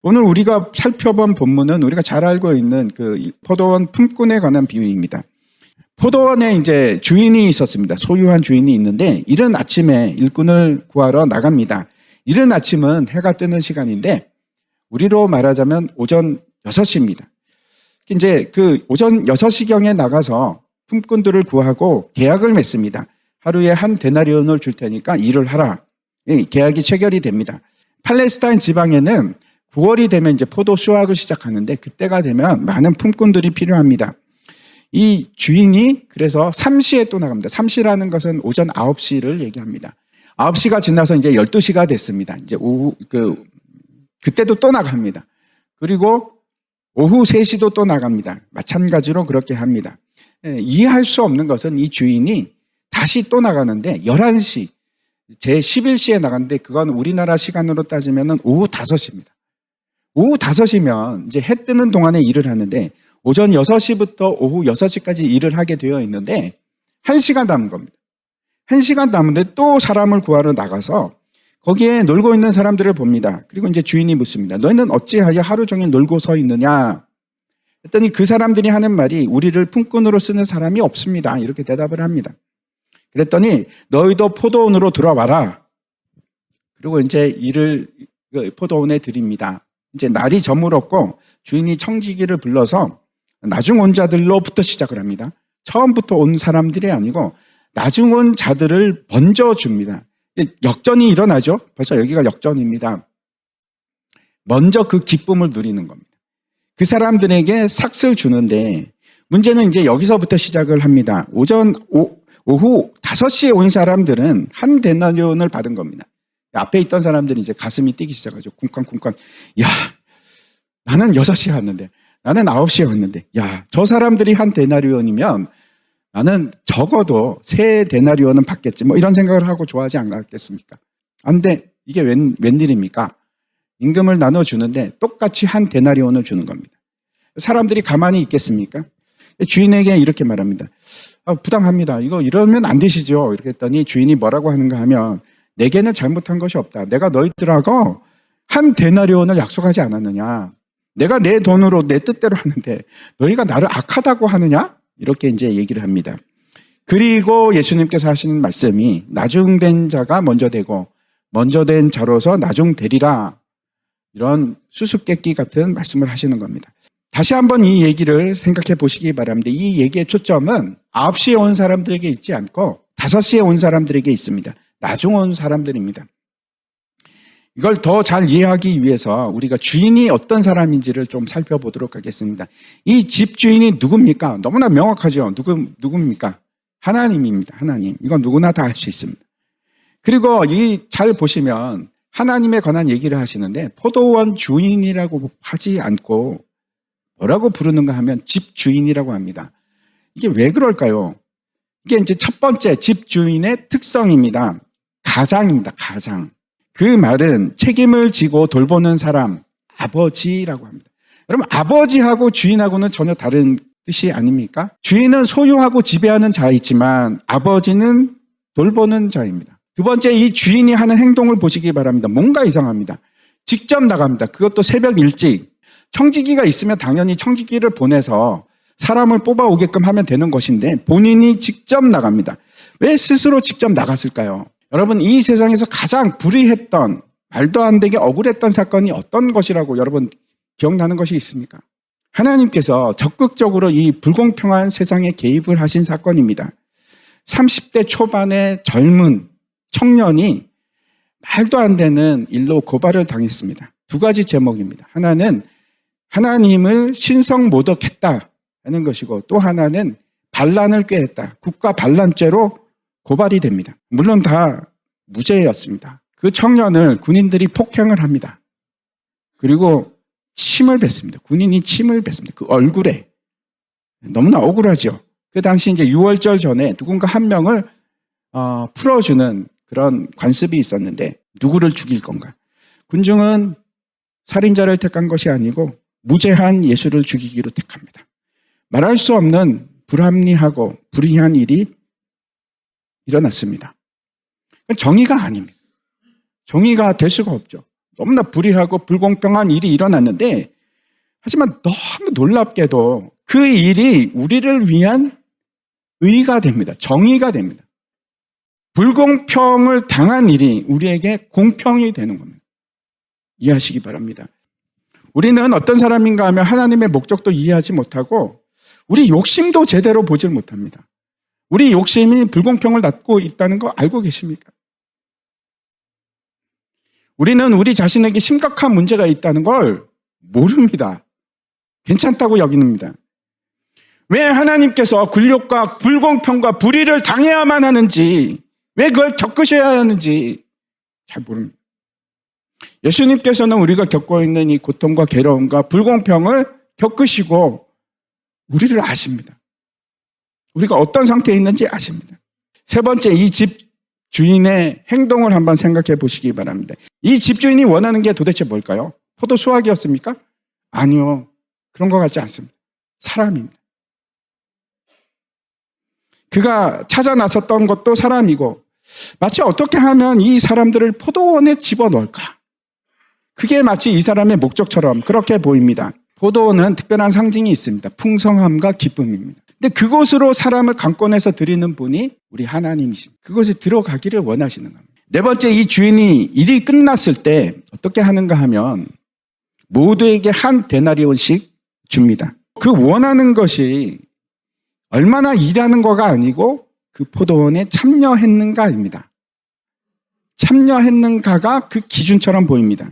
오늘 우리가 살펴본 본문은 우리가 잘 알고 있는 그 포도원 품꾼에 관한 비유입니다. 포도원에 이제 주인이 있었습니다. 소유한 주인이 있는데 이른 아침에 일꾼을 구하러 나갑니다. 이른 아침은 해가 뜨는 시간인데 우리로 말하자면 오전 6시입니다. 이제 그 오전 6시경에 나가서 품꾼들을 구하고 계약을 맺습니다. 하루에 한 데나리온을 줄 테니까 일을 하라. 계약이 체결이 됩니다. 팔레스타인 지방에는 9월이 되면 이제 포도 수확을 시작하는데 그때가 되면 많은 품꾼들이 필요합니다. 이 주인이 그래서 3시에 또 나갑니다. 3시라는 것은 오전 9시를 얘기합니다. 9시가 지나서 이제 12시가 됐습니다. 이제 오후 그때도 또 나갑니다. 그리고 오후 3시도 또 나갑니다. 마찬가지로 그렇게 합니다. 이해할 수 없는 것은 이 주인이 다시 또 나가는데 11시, 제 11시에 나갔는데 그건 우리나라 시간으로 따지면 오후 5시입니다. 오후 5시면 이제 해 뜨는 동안에 일을 하는데 오전 6시부터 오후 6시까지 일을 하게 되어 있는데 1시간 남은 겁니다. 1시간 남은데 또 사람을 구하러 나가서 거기에 놀고 있는 사람들을 봅니다. 그리고 이제 주인이 묻습니다. 너희는 어찌하여 하루 종일 놀고 서 있느냐? 했더니 그 사람들이 하는 말이 우리를 품꾼으로 쓰는 사람이 없습니다. 이렇게 대답을 합니다. 그랬더니 너희도 포도원으로 들어와라. 그리고 이제 일을 포도원에 드립니다. 이제 날이 저물었고 주인이 청지기를 불러서 나중 온 자들로부터 시작을 합니다. 처음부터 온 사람들이 아니고 나중 온 자들을 먼저 줍니다. 역전이 일어나죠. 벌써 여기가 역전입니다. 먼저 그 기쁨을 누리는 겁니다. 그 사람들에게 삭스를 주는데 문제는 이제 여기서부터 시작을 합니다. 오후 5시에 온 사람들은 한 데나리온을 받은 겁니다. 앞에 있던 사람들이 이제 가슴이 뛰기 시작하죠. 쿵쾅쿵쾅. 야, 나는 6시에 왔는데, 나는 9시에 왔는데, 야, 저 사람들이 한 데나리온이면 나는 적어도 3데나리온은 받겠지. 뭐 이런 생각을 하고 좋아하지 않겠습니까? 근데 이게 웬일입니까? 임금을 나눠주는데 똑같이 한 데나리온을 주는 겁니다. 사람들이 가만히 있겠습니까? 주인에게 이렇게 말합니다. 부당합니다. 이거 이러면 안 되시죠. 이렇게 했더니 주인이 뭐라고 하는가 하면 내게는 잘못한 것이 없다. 내가 너희들하고 한 데나리온을 약속하지 않았느냐. 내가 내 돈으로 내 뜻대로 하는데 너희가 나를 악하다고 하느냐? 이렇게 이제 얘기를 합니다. 그리고 예수님께서 하시는 말씀이 나중된 자가 먼저 되고 먼저 된 자로서 나중되리라. 이런 수수께끼 같은 말씀을 하시는 겁니다. 다시 한번 이 얘기를 생각해 보시기 바랍니다. 이 얘기의 초점은 9시에 온 사람들에게 있지 않고 5시에 온 사람들에게 있습니다. 나중 온 사람들입니다. 이걸 더 잘 이해하기 위해서 우리가 주인이 어떤 사람인지를 좀 살펴보도록 하겠습니다. 이 집 주인이 누굽니까? 너무나 명확하죠. 누굽니까? 하나님입니다. 하나님. 이건 누구나 다 알 수 있습니다. 그리고 잘 보시면 하나님에 관한 얘기를 하시는데 포도원 주인이라고 하지 않고 뭐라고 부르는가 하면 집 주인이라고 합니다. 이게 왜 그럴까요? 이게 이제 첫 번째 집 주인의 특성입니다. 가장입니다. 가장. 그 말은 책임을 지고 돌보는 사람, 아버지라고 합니다. 여러분, 아버지하고 주인하고는 전혀 다른 뜻이 아닙니까? 주인은 소유하고 지배하는 자이지만 아버지는 돌보는 자입니다. 두 번째, 이 주인이 하는 행동을 보시기 바랍니다. 뭔가 이상합니다. 직접 나갑니다. 그것도 새벽 일찍. 청지기가 있으면 당연히 청지기를 보내서 사람을 뽑아오게끔 하면 되는 것인데 본인이 직접 나갑니다. 왜 스스로 직접 나갔을까요? 여러분, 이 세상에서 가장 불의했던, 말도 안 되게 억울했던 사건이 어떤 것이라고 여러분 기억나는 것이 있습니까? 하나님께서 적극적으로 이 불공평한 세상에 개입을 하신 사건입니다. 30대 초반의 젊은 청년이 말도 안 되는 일로 고발을 당했습니다. 두 가지 제목입니다. 하나는 하나님을 신성모독했다 하는 것이고 또 하나는 반란을 꾀했다. 국가 반란죄로 고발이 됩니다. 물론 다 무죄였습니다. 그 청년을 군인들이 폭행을 합니다. 그리고 침을 뱉습니다. 군인이 침을 뱉습니다. 그 얼굴에. 너무나 억울하죠. 그 당시 이제 6월절 전에 누군가 한 명을 풀어주는 그런 관습이 있었는데 누구를 죽일 건가? 군중은 살인자를 택한 것이 아니고 무죄한 예수를 죽이기로 택합니다. 말할 수 없는 불합리하고 불의한 일이 일어났습니다. 정의가 아닙니다. 정의가 될 수가 없죠. 너무나 불의하고 불공평한 일이 일어났는데, 하지만 너무 놀랍게도 그 일이 우리를 위한 의가 됩니다. 정의가 됩니다. 불공평을 당한 일이 우리에게 공평이 되는 겁니다. 이해하시기 바랍니다. 우리는 어떤 사람인가 하면 하나님의 목적도 이해하지 못하고 우리 욕심도 제대로 보질 못합니다. 우리 욕심이 불공평을 낳고 있다는 거 알고 계십니까? 우리는 우리 자신에게 심각한 문제가 있다는 걸 모릅니다. 괜찮다고 여깁니다. 왜 하나님께서 굴욕과 불공평과 불의를 당해야만 하는지, 왜 그걸 겪으셔야 하는지 잘 모릅니다. 예수님께서는 우리가 겪고 있는 이 고통과 괴로움과 불공평을 겪으시고 우리를 아십니다. 우리가 어떤 상태에 있는지 아십니다. 세 번째, 이 집 주인의 행동을 한번 생각해 보시기 바랍니다. 이 집주인이 원하는 게 도대체 뭘까요? 포도 수확이었습니까? 아니요. 그런 것 같지 않습니다. 사람입니다. 그가 찾아 나섰던 것도 사람이고, 마치 어떻게 하면 이 사람들을 포도원에 집어넣을까? 그게 마치 이 사람의 목적처럼 그렇게 보입니다. 포도원은 특별한 상징이 있습니다. 풍성함과 기쁨입니다. 근데 그곳으로 사람을 강권해서 드리는 분이 우리 하나님이십니다. 그곳에 들어가기를 원하시는 겁니다. 네 번째, 이 주인이 일이 끝났을 때 어떻게 하는가 하면 모두에게 한 데나리온씩 줍니다. 그 원하는 것이 얼마나 일하는 거가 아니고 그 포도원에 참여했는가입니다. 참여했는가가 그 기준처럼 보입니다.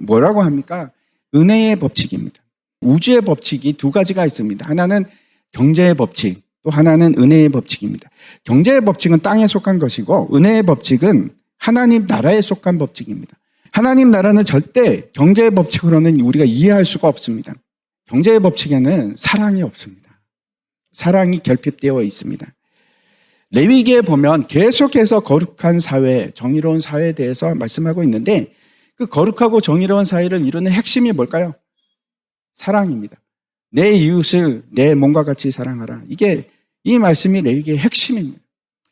뭐라고 합니까? 은혜의 법칙입니다. 우주의 법칙이 두 가지가 있습니다. 하나는 경제의 법칙, 또 하나는 은혜의 법칙입니다. 경제의 법칙은 땅에 속한 것이고 은혜의 법칙은 하나님 나라에 속한 법칙입니다. 하나님 나라는 절대 경제의 법칙으로는 우리가 이해할 수가 없습니다. 경제의 법칙에는 사랑이 없습니다. 사랑이 결핍되어 있습니다. 레위기에 보면 계속해서 거룩한 사회, 정의로운 사회에 대해서 말씀하고 있는데 그 거룩하고 정의로운 사회를 이루는 핵심이 뭘까요? 사랑입니다. 내 이웃을 내 몸과 같이 사랑하라. 이게 이 말씀이 레위기의 핵심입니다.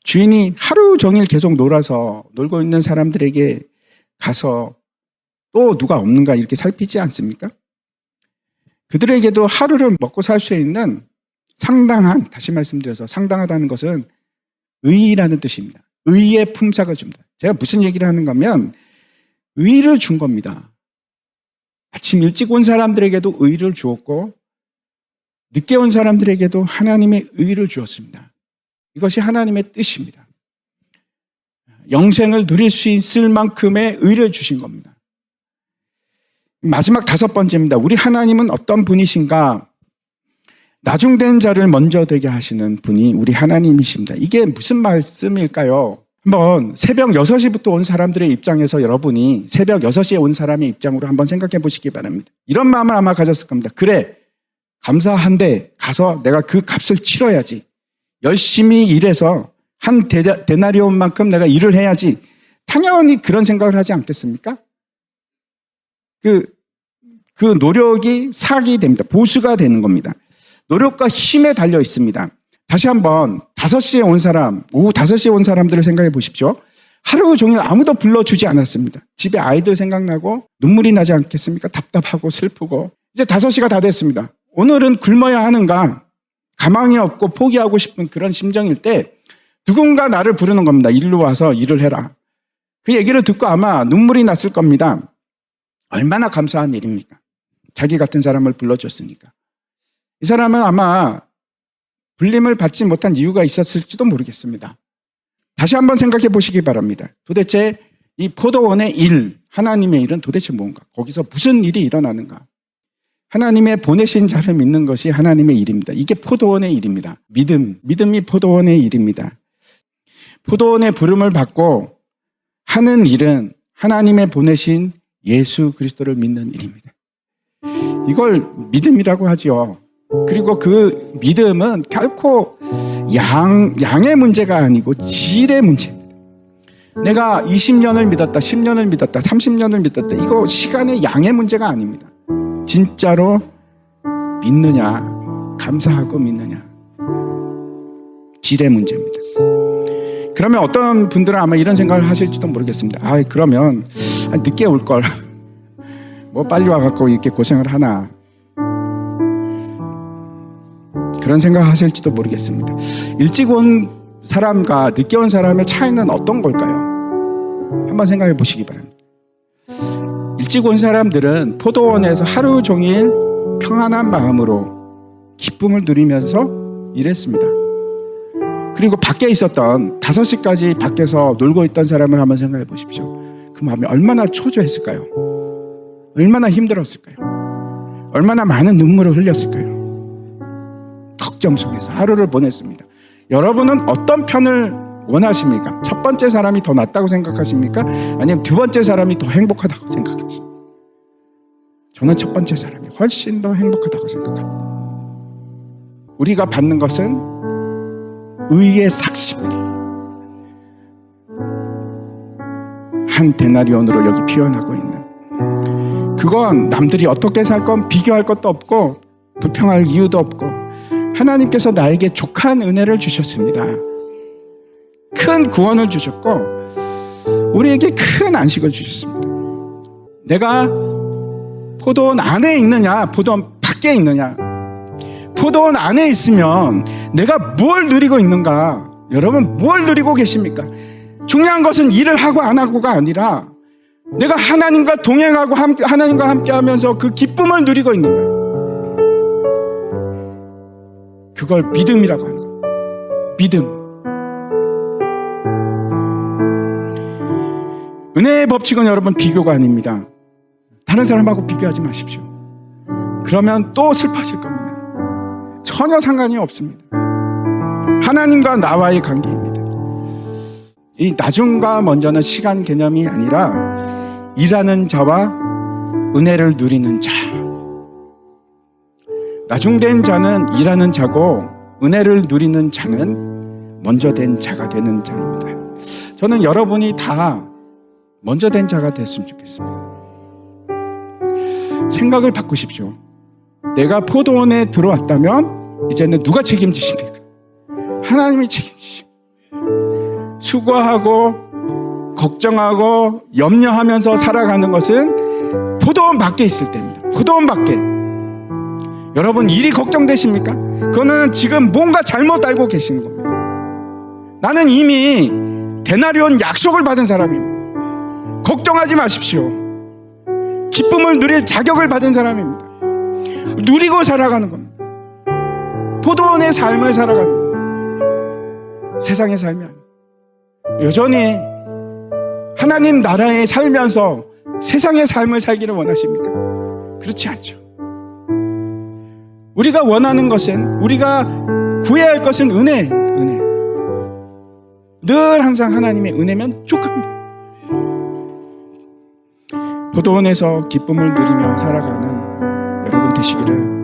주인이 하루 종일 계속 놀고 있는 사람들에게 가서 또 누가 없는가 이렇게 살피지 않습니까? 그들에게도 하루를 먹고 살 수 있는 상당한, 다시 말씀드려서 상당하다는 것은 의의라는 뜻입니다. 의의 품삯을 줍니다. 제가 무슨 얘기를 하는가 하면 의를 준 겁니다. 아침 일찍 온 사람들에게도 의를 주었고 늦게 온 사람들에게도 하나님의 의를 주었습니다. 이것이 하나님의 뜻입니다. 영생을 누릴 수 있을 만큼의 의를 주신 겁니다. 마지막 다섯 번째입니다. 우리 하나님은 어떤 분이신가? 나중된 자를 먼저 되게 하시는 분이 우리 하나님이십니다. 이게 무슨 말씀일까요? 한번 새벽 6시부터 온 사람들의 입장에서 여러분이 새벽 6시에 온 사람의 입장으로 한번 생각해 보시기 바랍니다. 이런 마음을 아마 가졌을 겁니다. 그래, 감사한데 가서 내가 그 값을 치러야지. 열심히 일해서 한 데나리온만큼 내가 일을 해야지. 당연히 그런 생각을 하지 않겠습니까? 그 노력이 삭이 됩니다. 보수가 되는 겁니다. 노력과 힘에 달려 있습니다. 다시 한번 5시에 온 사람, 오후 5시에 온 사람들을 생각해 보십시오. 하루 종일 아무도 불러주지 않았습니다. 집에 아이들 생각나고 눈물이 나지 않겠습니까? 답답하고 슬프고. 이제 5시가 다 됐습니다. 오늘은 굶어야 하는가? 가망이 없고 포기하고 싶은 그런 심정일 때 누군가 나를 부르는 겁니다. 일로 와서 일을 해라. 그 얘기를 듣고 아마 눈물이 났을 겁니다. 얼마나 감사한 일입니까? 자기 같은 사람을 불러줬으니까. 이 사람은 아마 불림을 받지 못한 이유가 있었을지도 모르겠습니다. 다시 한번 생각해 보시기 바랍니다. 도대체 이 포도원의 일, 하나님의 일은 도대체 뭔가? 거기서 무슨 일이 일어나는가? 하나님의 보내신 자를 믿는 것이 하나님의 일입니다. 이게 포도원의 일입니다. 믿음이 포도원의 일입니다. 포도원의 부름을 받고 하는 일은 하나님의 보내신 예수 그리스도를 믿는 일입니다. 이걸 믿음이라고 하죠. 그리고 그 믿음은 결코 양의 문제가 아니고 질의 문제입니다. 내가 20년을 믿었다, 10년을 믿었다, 30년을 믿었다. 이거 시간의 양의 문제가 아닙니다. 진짜로 믿느냐, 감사하고 믿느냐. 질의 문제입니다. 그러면 어떤 분들은 아마 이런 생각을 하실지도 모르겠습니다. 그러면 늦게 올 걸. 뭐 빨리 와갖고 이렇게 고생을 하나, 그런 생각하실지도 모르겠습니다. 일찍 온 사람과 늦게 온 사람의 차이는 어떤 걸까요? 한번 생각해 보시기 바랍니다. 일찍 온 사람들은 포도원에서 하루 종일 평안한 마음으로 기쁨을 누리면서 일했습니다. 그리고 밖에 있었던 5시까지 밖에서 놀고 있던 사람을 한번 생각해 보십시오. 그 마음이 얼마나 초조했을까요? 얼마나 힘들었을까요? 얼마나 많은 눈물을 흘렸을까요? 걱정 속에서 하루를 보냈습니다. 여러분은 어떤 편을 원하십니까? 첫 번째 사람이 더 낫다고 생각하십니까? 아니면 두 번째 사람이 더 행복하다고 생각하십니까? 저는 첫 번째 사람이 훨씬 더 행복하다고 생각합니다. 우리가 받는 것은 의의 삭심을 한 데나리온으로 여기 표현하고 있는, 그건 남들이 어떻게 살 건 비교할 것도 없고 불평할 이유도 없고, 하나님께서 나에게 족한 은혜를 주셨습니다. 큰 구원을 주셨고 우리에게 큰 안식을 주셨습니다. 내가 포도원 안에 있느냐 포도원 밖에 있느냐, 포도원 안에 있으면 내가 뭘 누리고 있는가? 여러분 뭘 누리고 계십니까? 중요한 것은 일을 하고 안 하고가 아니라 내가 하나님과 동행하고 하나님과 함께 하면서 그 기쁨을 누리고 있는 거예요. 그걸 믿음이라고 하는 거예요. 믿음. 은혜의 법칙은 여러분 비교가 아닙니다. 다른 사람하고 비교하지 마십시오. 그러면 또 슬퍼질 겁니다. 전혀 상관이 없습니다. 하나님과 나와의 관계입니다. 이 나중과 먼저는 시간 개념이 아니라 일하는 자와 은혜를 누리는 자. 나중된 자는 일하는 자고 은혜를 누리는 자는 먼저 된 자가 되는 자입니다. 저는 여러분이 다 먼저 된 자가 됐으면 좋겠습니다. 생각을 바꾸십시오. 내가 포도원에 들어왔다면 이제는 누가 책임지십니까? 하나님이 책임지십니다. 수고하고 걱정하고 염려하면서 살아가는 것은 포도원 밖에 있을 때입니다. 포도원 밖에. 여러분 일이 걱정되십니까? 그거는 지금 뭔가 잘못 알고 계시는 겁니다. 나는 이미 데나리온 약속을 받은 사람입니다. 걱정하지 마십시오. 기쁨을 누릴 자격을 받은 사람입니다. 누리고 살아가는 겁니다. 포도원의 삶을 살아가는 겁니다. 세상의 삶이 아니에요. 여전히 하나님 나라에 살면서 세상의 삶을 살기를 원하십니까? 그렇지 않죠. 우리가 원하는 것은, 우리가 구해야 할 것은 은혜. 늘 항상 하나님의 은혜면 족합니다. 포도원에서 기쁨을 누리며 살아가는 여러분 되시기를